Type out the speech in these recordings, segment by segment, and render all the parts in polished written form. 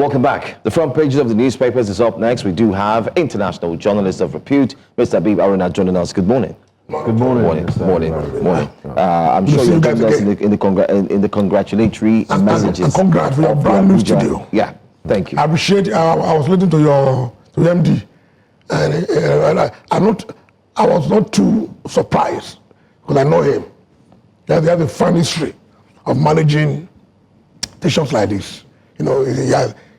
Welcome back. The front pages of the newspapers is up next. We do have international journalist of repute, Mr. Habib Aruna, joining us. Good morning. Good morning. Morning. I'm sure you joined us in the congratulatory messages. And congrats for your brand new studio. Yeah, thank you. I appreciate it. I was listening to your MD, and I was not too surprised because I know him. He has a fun history of managing stations like this. You know,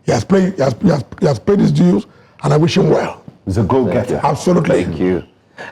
he has paid his dues, and I wish him well. He's a go-getter. Absolutely. Thank you.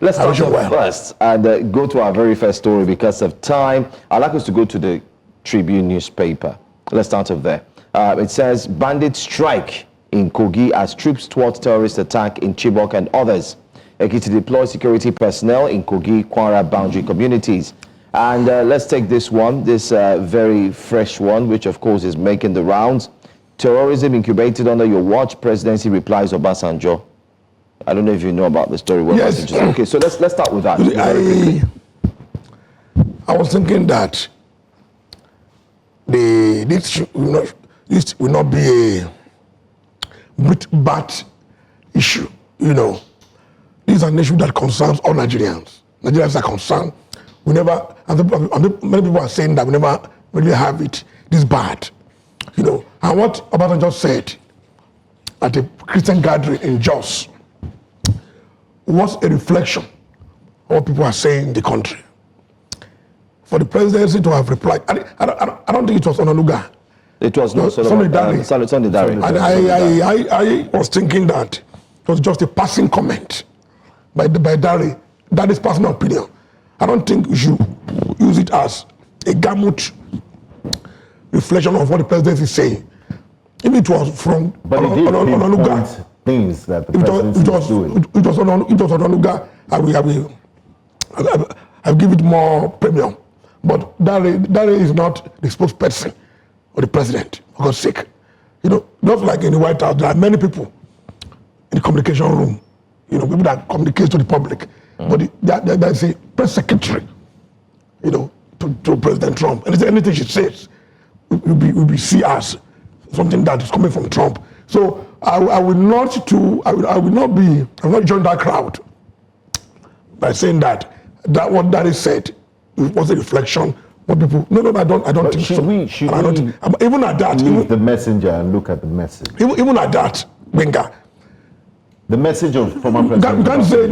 Let's start first and go to our very first story because of time. I'd like us to go to the Tribune newspaper. Let's start off there. It says, bandit strike in Kogi as troops thwart terrorist attack in Chibok and others. Ekiti deploy security personnel in Kogi, Kwara boundary communities. And let's take this one, this very fresh one, which of course is making the rounds. Terrorism incubated under your watch, presidency replies Obasanjo. I don't know if you know about the story. Yes. Okay, so let's start with that. I was thinking that this will not be a bad issue. You know, this is an issue that concerns all Nigerians. Nigerians are concerned. We never, and many people are saying that we never really have it this bad. You know, and what Obasanjo said at a Christian gathering in Jos was a reflection of what people are saying in the country. For the presidency to have replied, I don't think it was Onanuga. It was not Sunday Dare. And I was thinking that it was just a passing comment by Dare. That is personal opinion. I don't think we should use it as a gamut reflection of what the presidency is saying. If it was from Onanuga, things that the presidency is doing. It was Onanuga, I'll give it more premium. But Dare is not the spokesperson of the president, for God's sake. You know, not like in the White House, there are many people in the communication room, you know, people that communicate to the public. But there's a press secretary, you know, to President Trump. And anything she says will be seen as something that is coming from Trump. So I will not join that crowd by saying that what Daddy said was a reflection. What people? No, I don't think so. Even at that, leave the messenger and look at the message. Even at that, Benga. The message of former president. You can't say,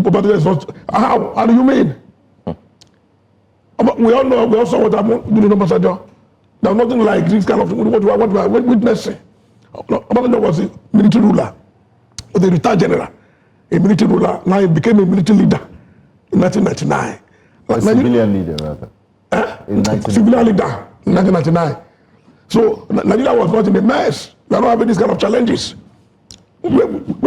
but it's not. How do you mean? We all saw what happened to the ambassador. There's nothing like this kind of what we are witnessing. Ambassador was a military ruler, was a retired general, a military ruler. Now he became a military leader in 1999. A civilian leader, rather. Civilian leader in 1999. So Nigeria was not in a mess. We are not having this kind of challenges. Where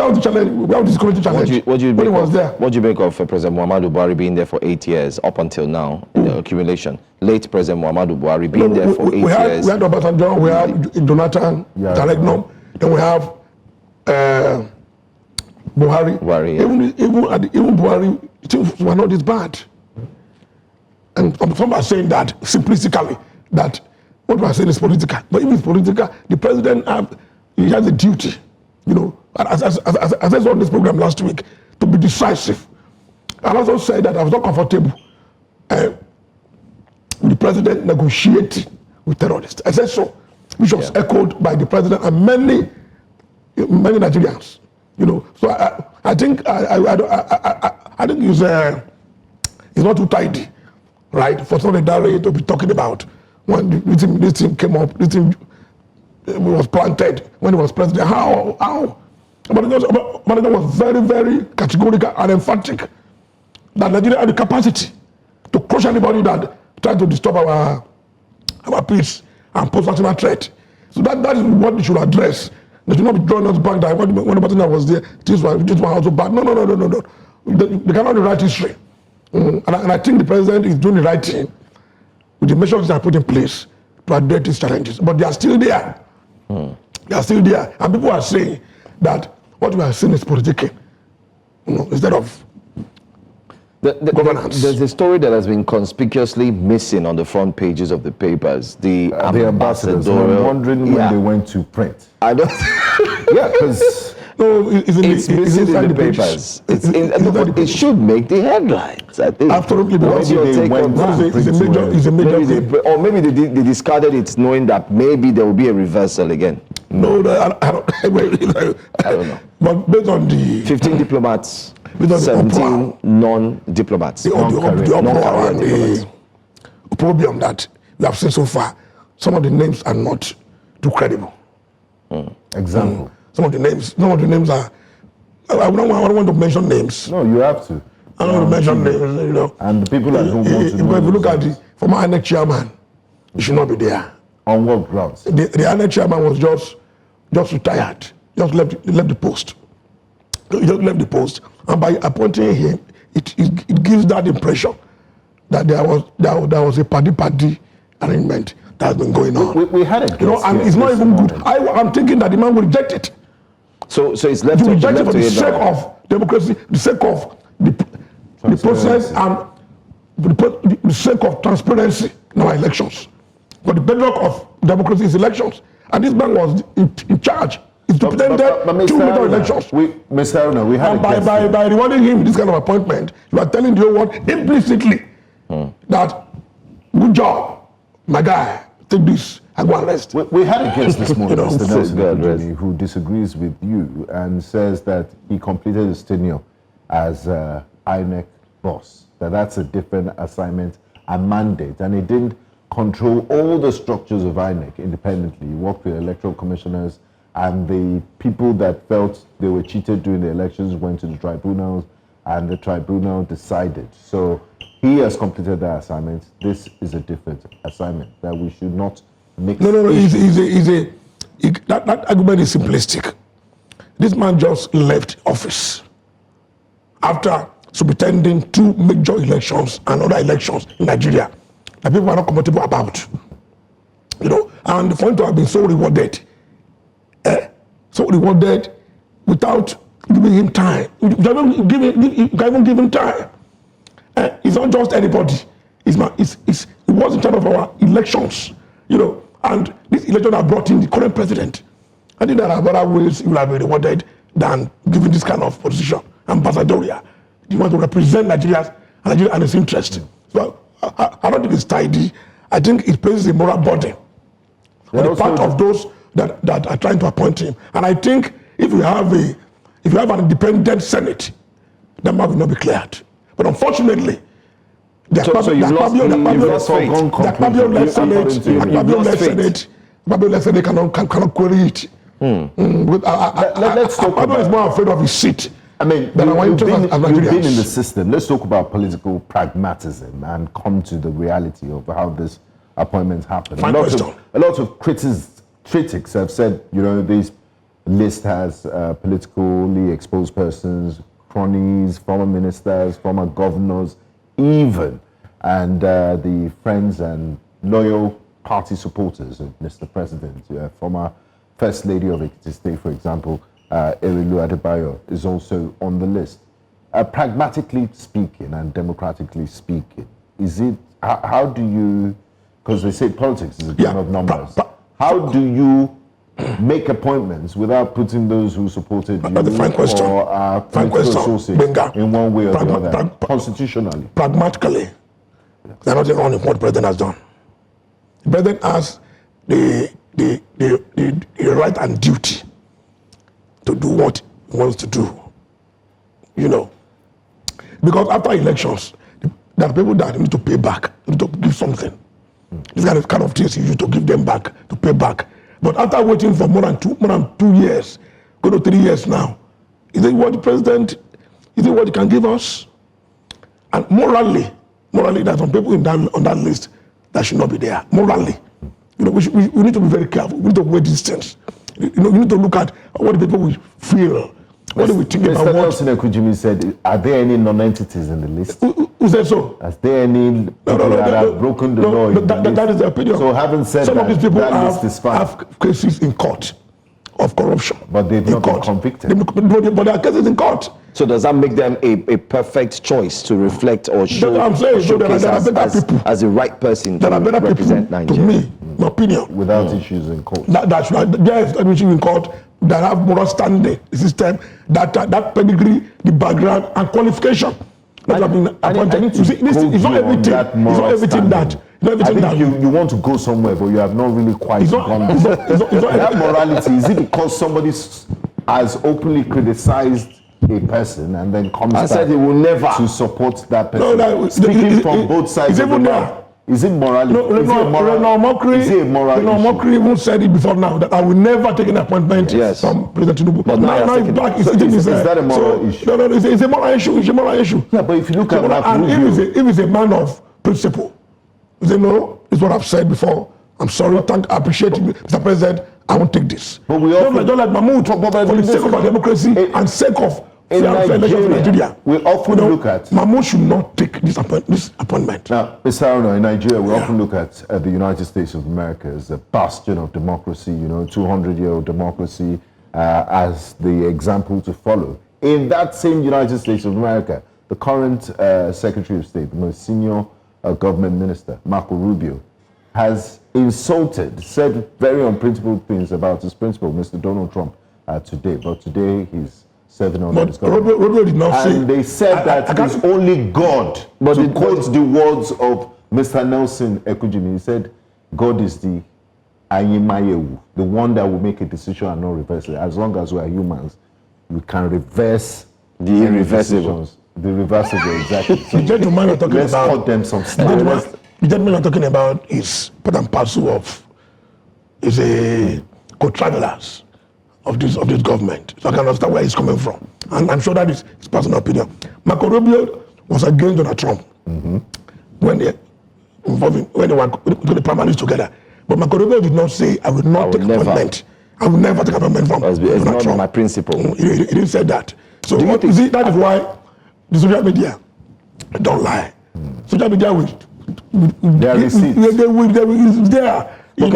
was the challenge? Where was the security challenge? What do you make of President Muhammadu Buhari being there for 8 years up until now in the accumulation? Late President Muhammadu Buhari being there for 8 years. We had Obasanjo, we have Jonathan, Tareknom, then we have Buhari. Even Buhari, things were not this bad. And some are saying that simplistically, that what we are saying is political. But even if it's political, the president has a duty, you know, as I said on this program last week, to be decisive. I also said that I was not comfortable with the president negotiating with terrorists. I said so, which was echoed by the president and many Nigerians. You know, so I think it's not too tidy, right, for somebody to be talking about when this thing came up, this thing was planted when he was president. How? But it was very, very categorical and emphatic that Nigeria had the capacity to crush anybody that tried to disturb our peace and pose national threat. So that is what we should address. They should not be drawing us back that when the president was there, this one also bad. No. They cannot rewrite history. And I think the president is doing the right thing with the measures that are put in place to address these challenges. But they are still there. They are still there. And people are saying that what we are seeing is political, you know, instead of governance. There's a story that has been conspicuously missing on the front pages of the papers. The ambassadors. I'm wondering when they went to print. I don't. Yeah, because no, it's missing in the papers. It should make the headlines. I think. Absolutely, because it's a major thing. Or maybe they discarded it, knowing that maybe there will be a reversal again. No, I don't know. But based on the 15 diplomats, 17 non-diplomats, the problem that we have seen so far, some of the names are not too credible. Example. Some of the names are. I don't want to mention names. No, you have to. I don't want to mention names, you know. And the people that don't want to know. If you look at the former INEC chairman, he should not be there. On what grounds? The INEC chairman was just retired, just left the post. He just left the post, and by appointing him, it gives that impression that there was a party arrangement that has been going on. We had it, and it's not even good. I'm thinking that the man will reject it. So it's left to reject it for the sake of democracy, the sake of the process, and the sake of transparency in our elections. But the bedrock of democracy is elections, and this man was in charge. He's pretended 2 major elections. Mr. Aruna, we had and by rewarding him with this kind of appointment, you are telling the whole world implicitly that good job, my guy. Take this and go and rest. We had a guest this morning, Mr. Nelson, who disagrees with you and says that he completed his tenure as INEC boss. That's a different assignment and mandate, and he didn't control all the structures of INEC independently. He worked with electoral commissioners, and the people that felt they were cheated during the elections went to the tribunals, and the tribunal decided. So he has completed that assignment. This is a different assignment that we should not mix. No. That argument is simplistic. This man just left office after superintending 2 major elections and other elections in Nigeria that people are not comfortable about. And for him to have been so rewarded without giving him time. You can't even give him time. It's not just anybody. He was in charge of our elections, and this election has brought in the current president. I think there are better ways he will have been rewarded than giving this kind of position, ambassadorial. He wants to represent Nigeria and its interest. So I don't think it's tidy. I think it places a moral burden on the part of those that are trying to appoint him. And I think if you have an independent Senate, that man will not be cleared. But unfortunately, the Akpabio-led Senate cannot query it. Let's talk about. Is more afraid of his seat. I mean, you've been in the system. Let's talk about political pragmatism and come to the reality of how this appointment happened. A lot of critics have said, this list has politically exposed persons, cronies, former ministers, former governors, even, and the friends and loyal party supporters of Mr. President. Former First Lady of Ekiti State, for example, Erilu Adebayo, is also on the list. Pragmatically speaking and democratically speaking, how do you, because they say politics is a game of numbers, how do you make appointments without putting those who supported you or political associates in one way or the other, constitutionally? Pragmatically, they're not even on what the president has done. The president has the right and duty to do what he wants to do. Because after elections, there are people that need to pay back, need to give something. This kind of things you need to give them back, to pay back. But after waiting for more than 2 years, go to 3 years now, is it what the president, is it what he can give us? And morally, there are some people on that list that should not be there. Morally, we need to be very careful. We need to weigh these things. We need to look at what the people will feel. What do we think about what? Mr. Nelson Ekujimi said, are there any non-entities in the list? Who said so? Are there any people that have broken the law? That is the opinion. So having said some that, of these people have cases in court of corruption. But they've not been convicted. But there are cases in court. So does that make them a perfect choice to reflect or show? I'm saying, so there are better people as the right person to represent Nigeria. To me, my opinion, without issues in court. That's right. Yes, issues in court that have moral standing, the system, that pedigree, the background and qualification. That have been appointed. You see, it's not everything. It's not everything that. You want to go somewhere, but you have not really quite gone. That morality, is it because somebody has openly criticized a person and then comes back said he will never to support that person? Speaking from both sides of the mouth. Is it morality? No, Mokri even said it before now that I will never take an appointment from President Tinubu. But now he's back. Is that a moral issue? No, it's a moral issue. It's a moral issue. Yeah, but if you look at that, and if he's a man of principle, you say no. It's what I've said before. I'm sorry. I appreciate you, Mr. President. I won't take this. But we don't let Mahmoud for the sake of our democracy and sake of in Nigeria, we often look at... Mahmoud should not take this appointment. Now, Mr. Aruna, in Nigeria, we often look at the United States of America as a bastion of democracy, 200-year-old democracy, as the example to follow. In that same United States of America, the current Secretary of State, the most senior government minister, Marco Rubio, has said very unprincipled things about his principal, Mr. Donald Trump, today. But today, he's serving on his government. Rubio did not say... And they said that it's only God. But to quote the words of Mr. Nelson Ekujimi, he said, God is the Ayimayewu, the one that will make a decision and not reverse it. As long as we are humans, we can reverse the irreversible. The reversible, exactly. So the gentleman we're talking let's about... cut them some slack. The gentleman we're talking about is part and parcel of... is a co-travelers of this government. So I can understand where he's coming from. And I'm sure that is his personal opinion. Marco Rubio was against Donald Trump when they were doing the primaries together. But Marco Rubio did not say, I will not take appointment. I will never take appointment from Donald Trump. My principle. He didn't say that. So that is why the social media don't lie. Social media they are receipts. It's there. But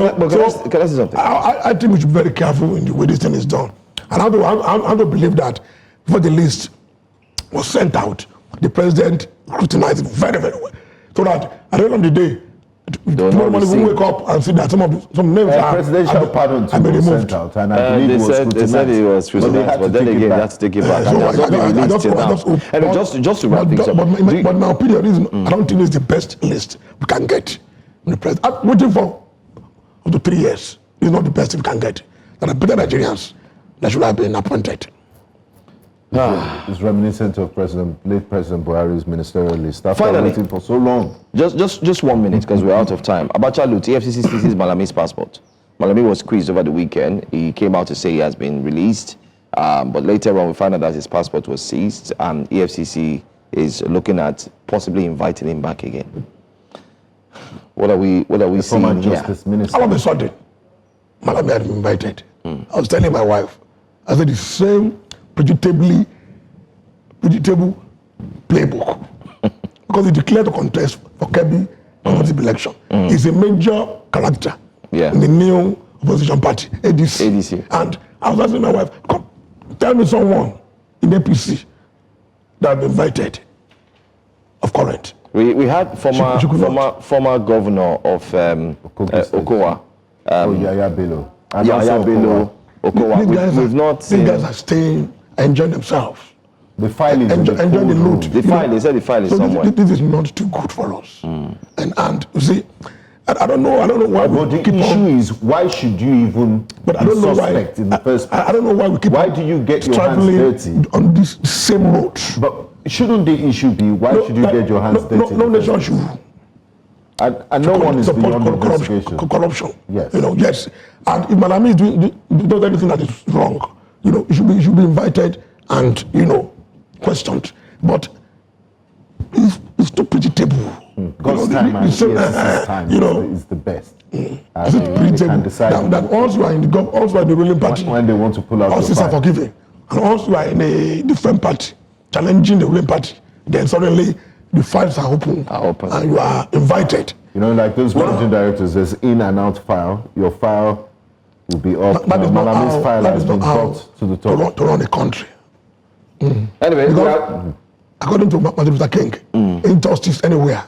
can I say something? I think we should be very careful in the way this thing is done. And I don't believe that before the list was sent out, the president scrutinized it very, very well. So that at the end of the day, tomorrow morning we wake up and see that some names are presidential pardon to be sent out, and I believe they said it was scrutinized, but then again they had to take it back. Just to wrap things up. But my opinion is, I don't think it's the best list we can get. The president, I'm waiting for up to 3 years. It's not the best we can get. There are better Nigerians that should have been appointed. It's reminiscent of late President Buhari's ministerial list. After waiting for so long. Just 1 minute, because we're out of time. Abacha Lut, EFCC seizes Malami's passport. Malami was squeezed over the weekend. He came out to say he has been released, but later on we found out that his passport was seized, and EFCC is looking at possibly inviting him back again. What are we seeing here? All of a sudden, Malami had been invited. I was telling my wife, I said the same predictable playbook. Because he declared a contest for Kebbi election. He's a major character in the new opposition party, ADC. And I was asking my wife, come, tell me someone in APC that I've been invited of current. We had former governor of Okowa. Yaya Bello. Yaya Bello, Okowa. We've not seen... These guys are staying, enjoying themselves. The file is enjoy the loot. They said the file is somewhere. This is not too good for us. And you see, I don't know why but the issue is, why should you even suspect in the first place? I don't know why we keep why do you get your hands dirty on this same road? But shouldn't the issue be, why should you get your hands dirty? No nation should. And no one is beyond investigation. Corruption. Yes. Yes. And if Malami does anything that is wrong, he should be invited and, questioned. But it's too predictable. God's time and EFCC's time is the best. It's predictable that once you are in the ruling party, when they want to pull out all sins are forgiven. And once you are in a different party, challenging the ruling party, then suddenly the files are open. And you are invited. Like those managing directors, there's in and out file. Your file will be off. Malami's file has been brought to the top. To run a country. Anyway, because, according to Martin Luther King, injustice anywhere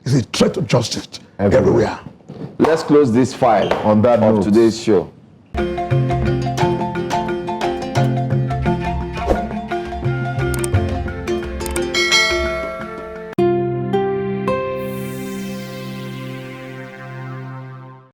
is a threat to justice everywhere. Let's close this file on that of note. today's show.